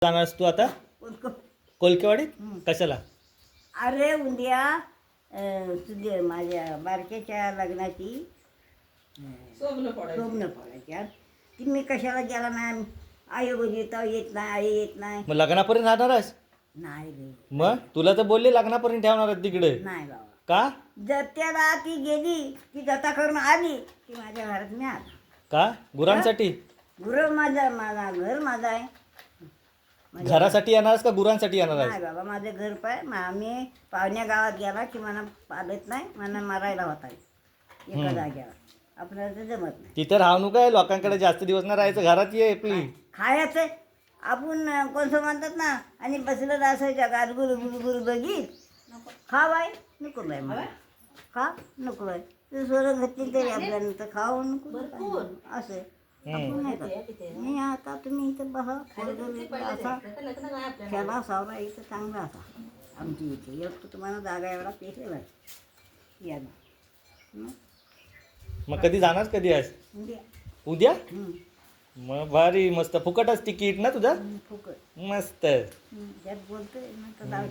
जाणारस तू आता कोलकेवाडीत? कशाला? अरे उद्या तुझे माझ्या बारक्याच्या लग्नाची स्वप्न पडायच्या ती मी कशाला गेला नाही. आई येता येत नाही, आई येत नाही. मग लग्नापर्यंत राहणारस? नाही रे, मग तुला तर बोलले लग्नापर्यंत ठेवणार तिकडे. नाही बाबा. का? जत्याला ती गेली, ती जता करून आली की माझ्या घरात मी आला. का? गुरांसाठी? घर माझा घर माझा आहे. घरासाठी येणारस का गुरांसाठी येणार नाही आहेस? बाबा, माझं घर पाय. आम्ही पाहुण्या गावात गेला की मला पालत नाही, मला मारायला होता एका जाग्यावर. आपल्याला तर जमत नाही. तिथे राहू नका, लोकांकडे जास्त दिवस नाही राहायचं, घरात ये आपली. खायचं आपण कोणतं म्हणतात ना, आणि बसलं रासायच्या गात गुरु गुरु गुरु बघित खा बाय नको बाय मला खा नको बाय तू सोडून घातली तरी आपल्याला तर खाऊ नको असं आपण नाही करत. नाही आता तुम्ही इथं बघा असा खेळा सावरा इथं चांगला असा आमची इथे एक तर तुम्हाला जागा एवढा पेशल आहे या ना. मग कधी जाणार, कधी आहेस? उद्या उद्या? मग भारी, मस्त. फुकटच तिकीट ना तुझा? फुकट मस्त. त्यात बोलतोय ना तर